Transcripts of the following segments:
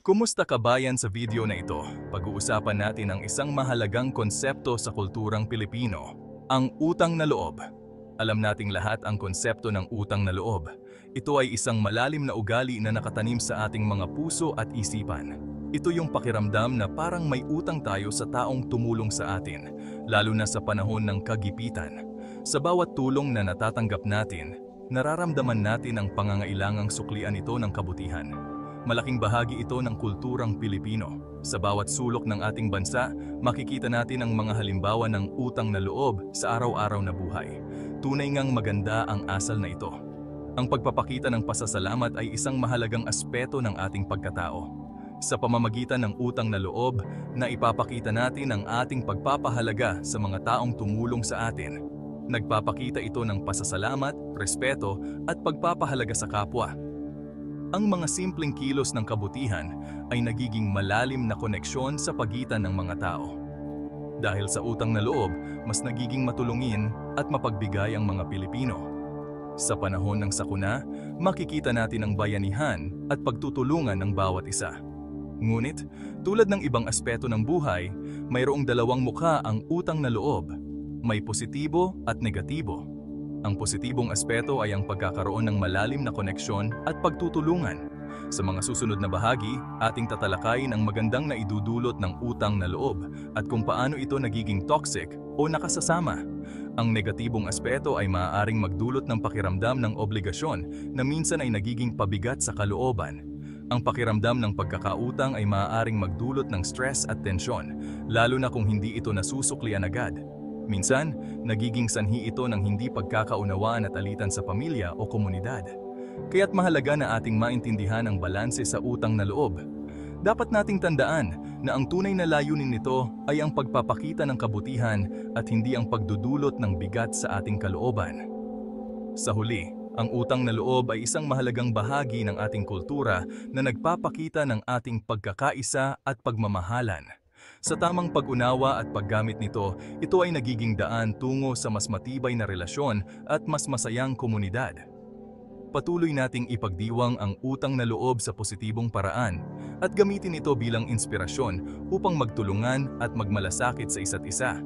Kumusta kabayan, sa video na ito? Pag-uusapan natin ang isang mahalagang konsepto sa kulturang Pilipino, ang utang na loob. Alam nating lahat ang konsepto ng utang na loob. Ito ay isang malalim na ugali na nakatanim sa ating mga puso at isipan. Ito yung pakiramdam na parang may utang tayo sa taong tumulong sa atin, lalo na sa panahon ng kagipitan. Sa bawat tulong na natatanggap natin, nararamdaman natin ang pangangailangang suklian ito ng kabutihan. Malaking bahagi ito ng kulturang Pilipino. Sa bawat sulok ng ating bansa, makikita natin ang mga halimbawa ng utang na loob sa araw-araw na buhay. Tunay ngang maganda ang asal na ito. Ang pagpapakita ng pasasalamat ay isang mahalagang aspeto ng ating pagkatao. Sa pamamagitan ng utang na loob, na ipapakita natin ang ating pagpapahalaga sa mga taong tumulong sa atin. Nagpapakita ito ng pasasalamat, respeto at pagpapahalaga sa kapwa. Ang mga simpleng kilos ng kabutihan ay nagiging malalim na koneksyon sa pagitan ng mga tao. Dahil sa utang na loob, mas nagiging matulungin at mapagbigay ang mga Pilipino. Sa panahon ng sakuna, makikita natin ang bayanihan at pagtutulungan ng bawat isa. Ngunit, tulad ng ibang aspeto ng buhay, mayroong dalawang mukha ang utang na loob. May positibo at negatibo. Ang positibong aspeto ay ang pagkakaroon ng malalim na koneksyon at pagtutulungan. Sa mga susunod na bahagi, ating tatalakayin ang magandang naidudulot ng utang na loob at kung paano ito nagiging toxic o nakasasama. Ang negatibong aspeto ay maaaring magdulot ng pakiramdam ng obligasyon na minsan ay nagiging pabigat sa kalooban. Ang pakiramdam ng pagkakautang ay maaaring magdulot ng stress at tensyon, lalo na kung hindi ito nasusuklian agad. Minsan, nagiging sanhi ito ng hindi pagkakaunawaan at alitan sa pamilya o komunidad. Kaya't mahalaga na ating maintindihan ang balanse sa utang na loob. Dapat nating tandaan na ang tunay na layunin nito ay ang pagpapakita ng kabutihan at hindi ang pagdudulot ng bigat sa ating kalooban. Sa huli, ang utang na loob ay isang mahalagang bahagi ng ating kultura na nagpapakita ng ating pagkakaisa at pagmamahalan. Sa tamang pag-unawa at paggamit nito, ito ay nagiging daan tungo sa mas matibay na relasyon at mas masayang komunidad. Patuloy nating ipagdiwang ang utang na loob sa positibong paraan at gamitin ito bilang inspirasyon upang magtulungan at magmalasakit sa isa't isa.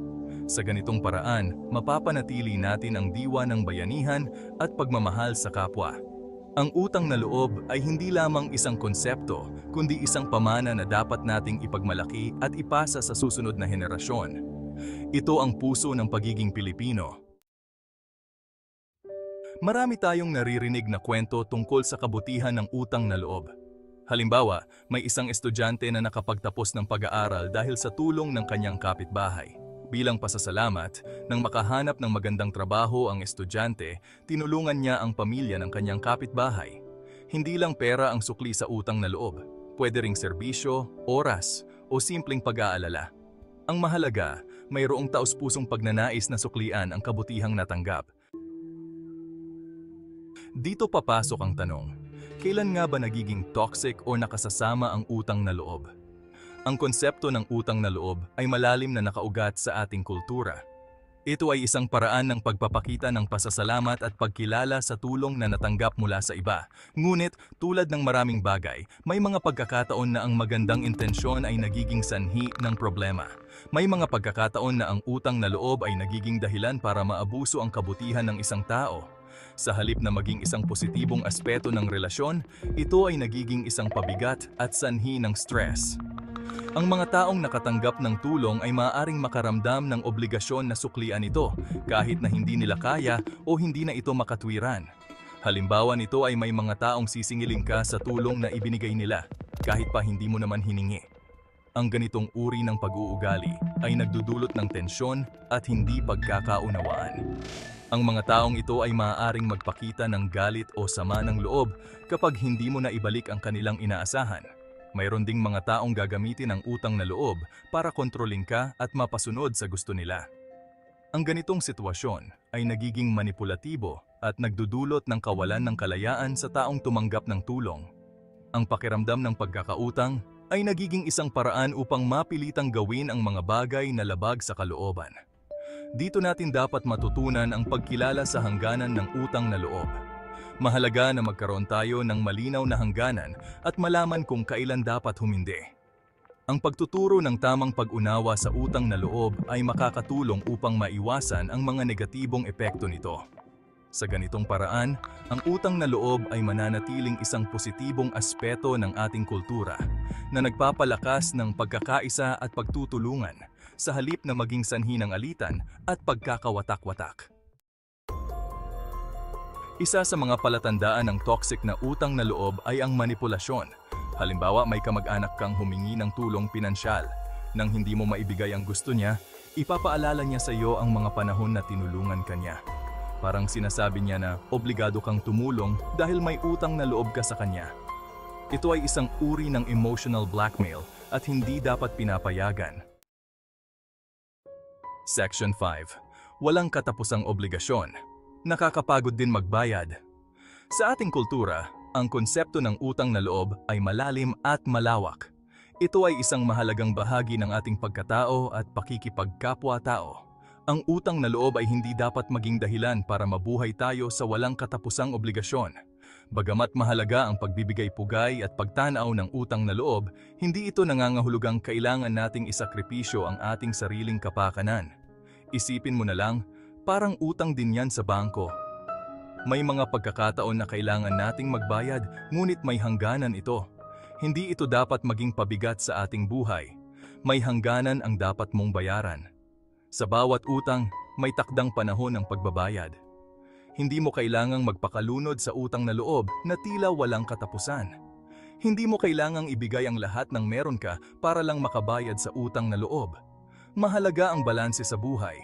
Sa ganitong paraan, mapapanatili natin ang diwa ng bayanihan at pagmamahal sa kapwa. Ang utang na loob ay hindi lamang isang konsepto, kundi isang pamana na dapat nating ipagmalaki at ipasa sa susunod na henerasyon. Ito ang puso ng pagiging Pilipino. Marami tayong naririnig na kwento tungkol sa kabutihan ng utang na loob. Halimbawa, may isang estudyante na nakapagtapos ng pag-aaral dahil sa tulong ng kanyang kapitbahay. Bilang pasasalamat, nang makahanap ng magandang trabaho ang estudyante, tinulungan niya ang pamilya ng kanyang kapitbahay. Hindi lang pera ang sukli sa utang na loob, pwede ring serbisyo, oras, o simpleng pag-aalala. Ang mahalaga, mayroong taos-pusong pagnanais na suklian ang kabutihang natanggap. Dito papasok ang tanong, kailan nga ba nagiging toxic o nakasasama ang utang na loob? Ang konsepto ng utang na loob ay malalim na nakaugat sa ating kultura. Ito ay isang paraan ng pagpapakita ng pasasalamat at pagkilala sa tulong na natanggap mula sa iba. Ngunit, tulad ng maraming bagay, may mga pagkakataon na ang magandang intensyon ay nagiging sanhi ng problema. May mga pagkakataon na ang utang na loob ay nagiging dahilan para maabuso ang kabutihan ng isang tao. Sa halip na maging isang positibong aspeto ng relasyon, ito ay nagiging isang pabigat at sanhi ng stress. Ang mga taong nakatanggap ng tulong ay maaaring makaramdam ng obligasyon na suklian ito kahit na hindi nila kaya o hindi na ito makatwiran. Halimbawa nito ay may mga taong sisingiling ka sa tulong na ibinigay nila kahit pa hindi mo naman hiningi. Ang ganitong uri ng pag-uugali ay nagdudulot ng tensyon at hindi pagkakaunawaan. Ang mga taong ito ay maaaring magpakita ng galit o sama ng loob kapag hindi mo na ibalik ang kanilang inaasahan. Mayroon ding mga taong gagamitin ang utang na loob para kontrolin ka at mapasunod sa gusto nila. Ang ganitong sitwasyon ay nagiging manipulatibo at nagdudulot ng kawalan ng kalayaan sa taong tumanggap ng tulong. Ang pakiramdam ng pagkakautang ay nagiging isang paraan upang mapilitang gawin ang mga bagay na labag sa kalooban. Dito natin dapat matutunan ang pagkilala sa hangganan ng utang na loob. Mahalaga na magkaroon tayo ng malinaw na hangganan at malaman kung kailan dapat humindi. Ang pagtuturo ng tamang pag-unawa sa utang na loob ay makakatulong upang maiwasan ang mga negatibong epekto nito. Sa ganitong paraan, ang utang na loob ay mananatiling isang positibong aspeto ng ating kultura na nagpapalakas ng pagkakaisa at pagtutulungan sa halip na maging sanhi ng alitan at pagkakawatak-watak. Isa sa mga palatandaan ng toxic na utang na loob ay ang manipulasyon. Halimbawa, may kamag-anak kang humingi ng tulong pinansyal. Nang hindi mo maibigay ang gusto niya, ipapaalala niya sa iyo ang mga panahon na tinulungan ka niya. Parang sinasabi niya na obligado kang tumulong dahil may utang na loob ka sa kanya. Ito ay isang uri ng emotional blackmail at hindi dapat pinapayagan. Section 5. Walang katapusang obligasyon. Nakakapagod din magbayad. Sa ating kultura, ang konsepto ng utang na loob ay malalim at malawak. Ito ay isang mahalagang bahagi ng ating pagkatao at pakikipagkapwa-tao. Ang utang na loob ay hindi dapat maging dahilan para mabuhay tayo sa walang katapusang obligasyon. Bagamat mahalaga ang pagbibigay pugay at pagtanaw ng utang na loob, hindi ito nangangahulugang kailangan nating isakripisyo ang ating sariling kapakanan. Isipin mo na lang, parang utang din yan sa bangko. May mga pagkakataon na kailangan nating magbayad, ngunit may hangganan ito. Hindi ito dapat maging pabigat sa ating buhay. May hangganan ang dapat mong bayaran. Sa bawat utang, may takdang panahon ng pagbabayad. Hindi mo kailangang magpakalunod sa utang na loob na tila walang katapusan. Hindi mo kailangang ibigay ang lahat ng meron ka para lang makabayad sa utang na loob. Mahalaga ang balanse sa buhay.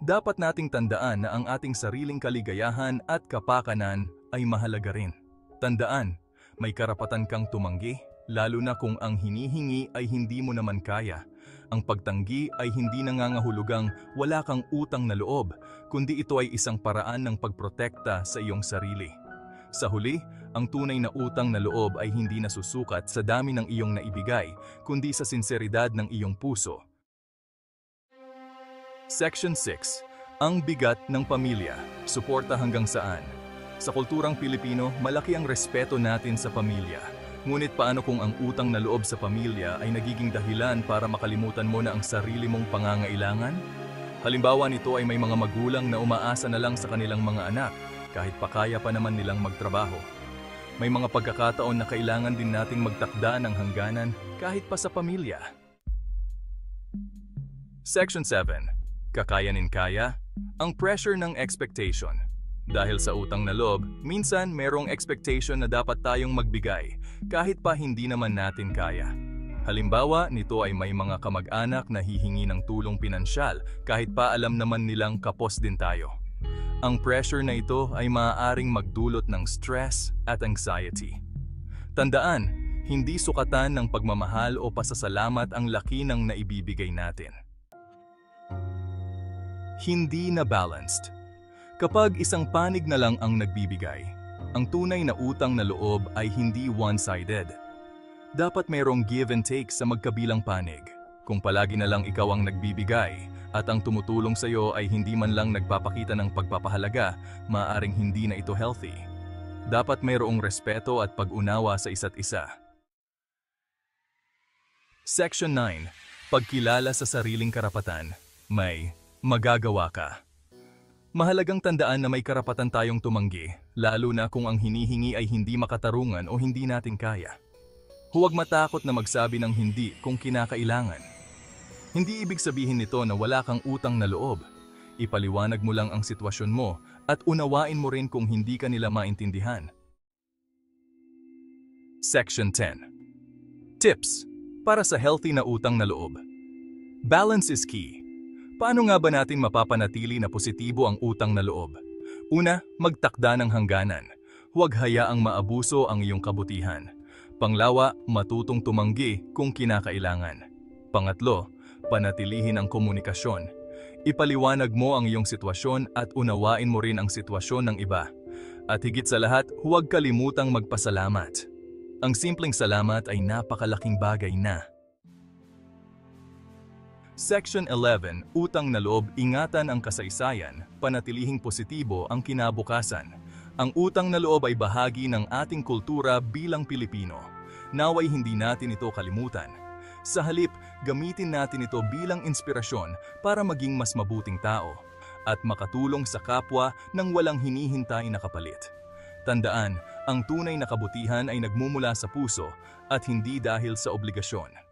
Dapat nating tandaan na ang ating sariling kaligayahan at kapakanan ay mahalaga rin. Tandaan, may karapatan kang tumanggi, lalo na kung ang hinihingi ay hindi mo naman kaya. Ang pagtanggi ay hindi nangangahulugang wala kang utang na loob, kundi ito ay isang paraan ng pagprotekta sa iyong sarili. Sa huli, ang tunay na utang na loob ay hindi nasusukat sa dami ng iyong naibigay, kundi sa sinseridad ng iyong puso. Section 6. Ang bigat ng pamilya. Suporta hanggang saan? Sa kulturang Pilipino, malaki ang respeto natin sa pamilya. Ngunit paano kung ang utang na loob sa pamilya ay nagiging dahilan para makalimutan mo na ang sarili mong pangangailangan? Halimbawa nito ay may mga magulang na umaasa na lang sa kanilang mga anak kahit pa kaya pa naman nilang magtrabaho. May mga pagkakataon na kailangan din nating magtakda ng hangganan kahit pa sa pamilya. Section 7. Kakayanin kaya? Ang pressure ng expectation. Dahil sa utang na loob, minsan merong expectation na dapat tayong magbigay kahit pa hindi naman natin kaya. Halimbawa, nito ay may mga kamag-anak na hihingi ng tulong pinansyal kahit pa alam naman nilang kapos din tayo. Ang pressure na ito ay maaaring magdulot ng stress at anxiety. Tandaan, hindi sukatan ng pagmamahal o pasasalamat ang laki ng naibibigay natin. Hindi na balanced. Kapag isang panig na lang ang nagbibigay, ang tunay na utang na loob ay hindi one-sided. Dapat mayroong give and take sa magkabilang panig. Kung palagi na lang ikaw ang nagbibigay at ang tumutulong sa iyo ay hindi man lang nagpapakita ng pagpapahalaga, maaaring hindi na ito healthy. Dapat mayroong respeto at pag-unawa sa isa't isa. Section 9. Pagkilala sa sariling karapatan. May magagawa ka. Mahalagang tandaan na may karapatan tayong tumanggi, lalo na kung ang hinihingi ay hindi makatarungan o hindi natin kaya. Huwag matakot na magsabi ng hindi kung kinakailangan. Hindi ibig sabihin nito na wala kang utang na loob. Ipaliwanag mo lang ang sitwasyon mo at unawain mo rin kung hindi ka nila maintindihan. Section 10. Tips para sa healthy na utang na loob. Balance is key. Paano nga ba natin mapapanatili na positibo ang utang na loob? Una, magtakda ng hangganan. Huwag hayaang maabuso ang iyong kabutihan. Panglawa, matutong tumanggi kung kinakailangan. Pangatlo, panatilihin ang komunikasyon. Ipaliwanag mo ang iyong sitwasyon at unawain mo rin ang sitwasyon ng iba. At higit sa lahat, huwag kalimutang magpasalamat. Ang simpleng salamat ay napakalaking bagay na. Section 11. Utang na loob, ingatan ang kasaysayan, panatilihing positibo ang kinabukasan. Ang utang na loob ay bahagi ng ating kultura bilang Pilipino. Naway hindi natin ito kalimutan. Sa halip, gamitin natin ito bilang inspirasyon para maging mas mabuting tao at makatulong sa kapwa nang walang hinihintay na kapalit. Tandaan, ang tunay na kabutihan ay nagmumula sa puso at hindi dahil sa obligasyon.